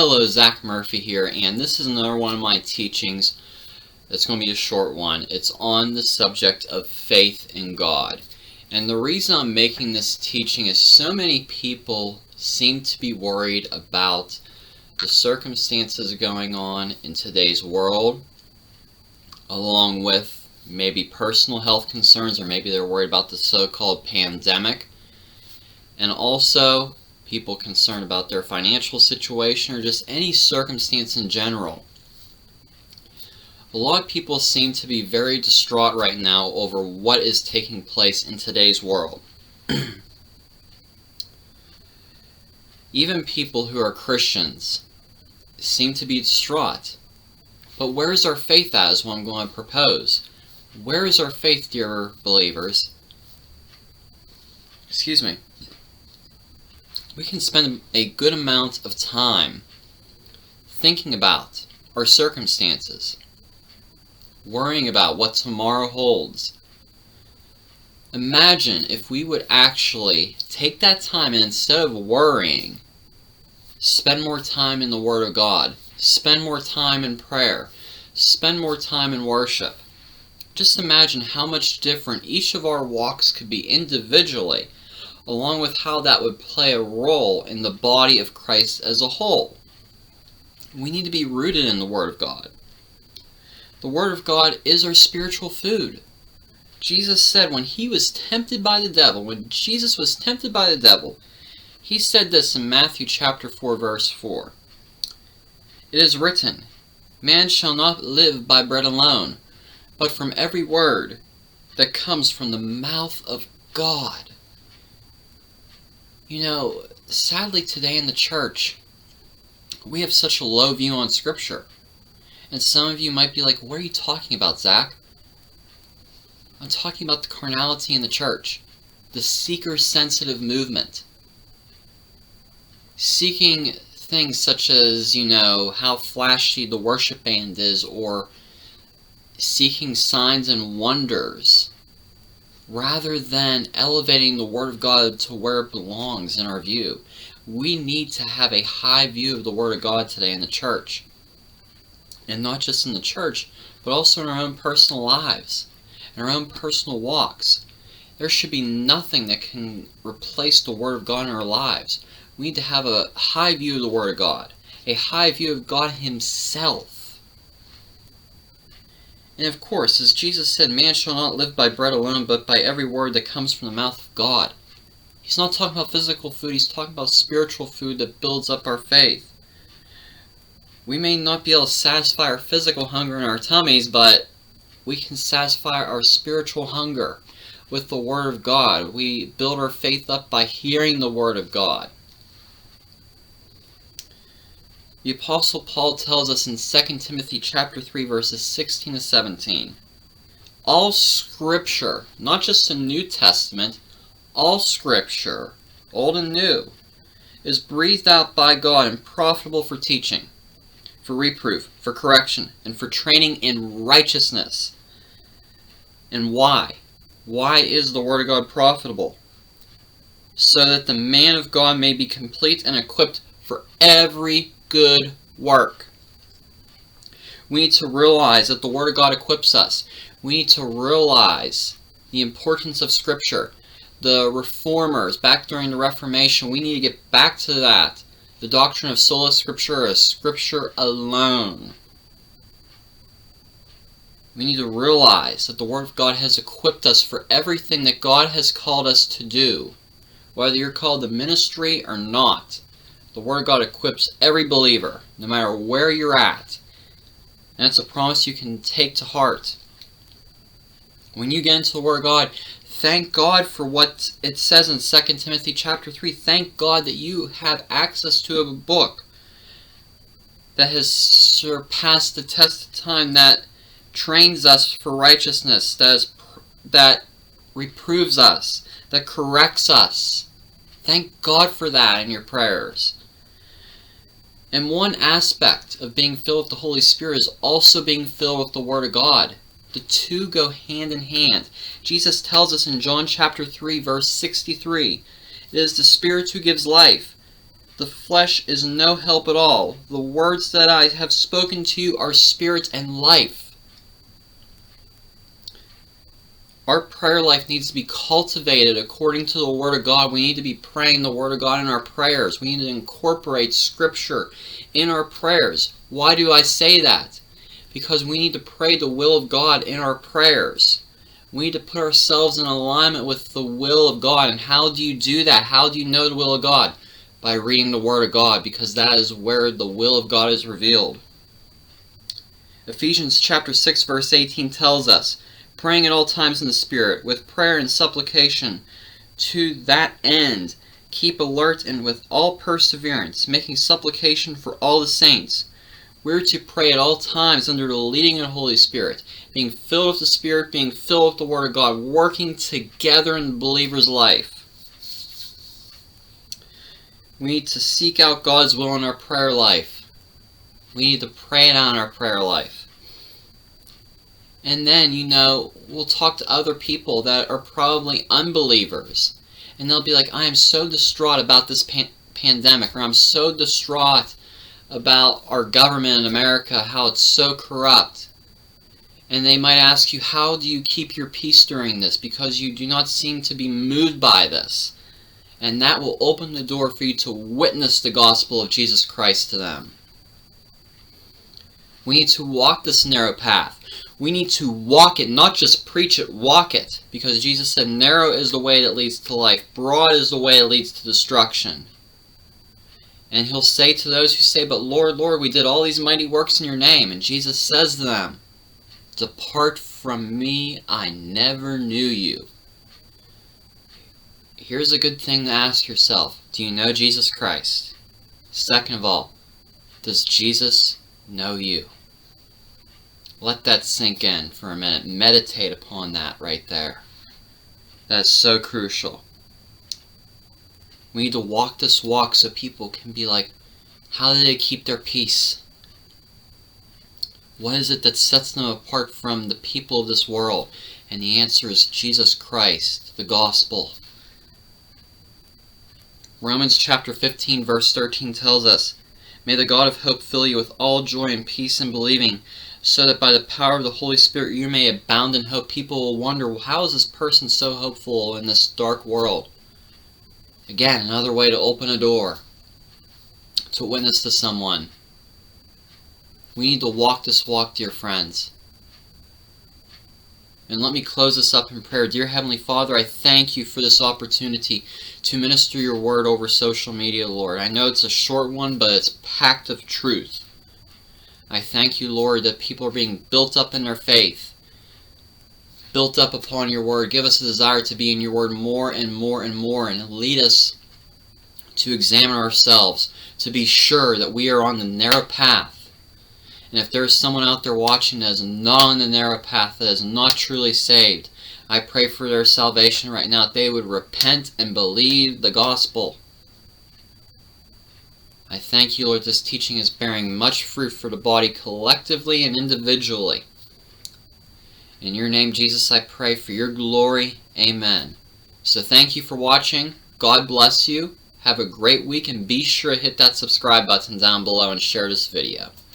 Hello, Zach Murphy here, and this is another one of my teachings. It's going to be a short one. It's on the subject of faith in God. And the reason I'm making this teaching is so many people seem to be worried about the circumstances going on in today's world, along with maybe personal health concerns, or maybe they're worried about the so-called pandemic, and also people concerned about their financial situation or just any circumstance in general. A lot of people seem to be very distraught right now over what is taking place in today's world. Even people who are Christians seem to be distraught. But where is our faith at is what I'm going to propose. Where is our faith, dear believers? Excuse me. We can spend a good amount of time thinking about our circumstances, worrying about what tomorrow holds. Imagine if we would actually take that time and instead of worrying, spend more time in the Word of God, spend more time in prayer, spend more time in worship. Just imagine how much different each of our walks could be individually, along with how that would play a role in the body of Christ as a whole. We need to be rooted in the Word of God. The Word of God is our spiritual food. Jesus said when he was tempted by the devil, when Jesus was tempted by the devil, he said this in Matthew chapter 4, verse 4. It is written, "Man shall not live by bread alone, but from every word that comes from the mouth of God." You know, sadly today in the church, we have such a low view on Scripture. And some of you might be like, what are you talking about, Zach? I'm talking about the carnality in the church. The seeker-sensitive movement. Seeking things such as, how flashy the worship band is, or seeking signs and wonders, rather than elevating the Word of God to where it belongs in our view. We need to have a high view of the Word of God today in the church. And not just in the church, but also in our own personal lives, in our own personal walks. There should be nothing that can replace the Word of God in our lives. We need to have a high view of the Word of God, a high view of God Himself. And of course, as Jesus said, man shall not live by bread alone, but by every word that comes from the mouth of God. He's not talking about physical food, he's talking about spiritual food that builds up our faith. We may not be able to satisfy our physical hunger in our tummies, but we can satisfy our spiritual hunger with the Word of God. We build our faith up by hearing the Word of God. The Apostle Paul tells us in 2 Timothy chapter 3, verses 16 to 17, all Scripture, not just the New Testament, all Scripture, Old and New, is breathed out by God and profitable for teaching, for reproof, for correction, and for training in righteousness. And why? Why is the Word of God profitable? So that the man of God may be complete and equipped for every good work. We need to realize that the Word of God equips us. We need to realize the importance of Scripture. The Reformers, back during the Reformation, we need to get back to that. The doctrine of sola scriptura, Scripture alone. We need to realize that the Word of God has equipped us for everything that God has called us to do. Whether you're called to ministry or not, the Word of God equips every believer, no matter where you're at. And it's a promise you can take to heart. When you get into the Word of God, thank God for what it says in 2 Timothy chapter 3. Thank God that you have access to a book that has surpassed the test of time, that trains us for righteousness, that reproves us, that corrects us. Thank God for that in your prayers. And one aspect of being filled with the Holy Spirit is also being filled with the Word of God. The two go hand in hand. Jesus tells us in John chapter 3, verse 63, it is the Spirit who gives life. The flesh is no help at all. The words that I have spoken to you are spirit and life. Our prayer life needs to be cultivated according to the Word of God. We need to be praying the Word of God in our prayers. We need to incorporate Scripture in our prayers. Why do I say that? Because we need to pray the will of God in our prayers. We need to put ourselves in alignment with the will of God. And how do you do that? How do you know the will of God? By reading the Word of God, because that is where the will of God is revealed. Ephesians chapter 6 verse 18 tells us, praying at all times in the Spirit, with prayer and supplication. To that end, keep alert and with all perseverance, making supplication for all the saints. We're to pray at all times under the leading of the Holy Spirit, being filled with the Spirit, being filled with the Word of God, working together in the believer's life. We need to seek out God's will in our prayer life. We need to pray it out in our prayer life. And then, we'll talk to other people that are probably unbelievers. And they'll be like, I am so distraught about this pandemic, or I'm so distraught about our government in America, how it's so corrupt. And they might ask you, how do you keep your peace during this? Because you do not seem to be moved by this. And that will open the door for you to witness the gospel of Jesus Christ to them. We need to walk this narrow path. We need to walk it, not just preach it, walk it. Because Jesus said, narrow is the way that leads to life, broad is the way that leads to destruction. And he'll say to those who say, but Lord, Lord, we did all these mighty works in your name. And Jesus says to them, depart from me, I never knew you. Here's a good thing to ask yourself. Do you know Jesus Christ? Second of all, does Jesus know you? Let that sink in for a minute. Meditate upon that right there. That's so crucial. We need to walk this walk so people can be like, how do they keep their peace? What is it that sets them apart from the people of this world? And the answer is Jesus Christ, the gospel. Romans chapter 15 verse 13 tells us, may the God of hope fill you with all joy and peace in believing, so that by the power of the Holy Spirit you may abound in hope. People will wonder, well, how is this person so hopeful in this dark world? Again, another way to open a door, to witness to someone. We need to walk this walk, dear friends. And let me close this up in prayer. Dear Heavenly Father, I thank you for this opportunity to minister your word over social media, Lord. I know it's a short one, but it's packed of truth. I thank you, Lord, that people are being built up in their faith, built up upon your word. Give us a desire to be in your word more and more and more, and lead us to examine ourselves, to be sure that we are on the narrow path. And if there's someone out there watching that is not on the narrow path, that is not truly saved, I pray for their salvation right now, that they would repent and believe the gospel. I thank you, Lord, this teaching is bearing much fruit for the body collectively and individually. In your name, Jesus, I pray for your glory. Amen. So thank you for watching. God bless you. Have a great week, and be sure to hit that subscribe button down below and share this video.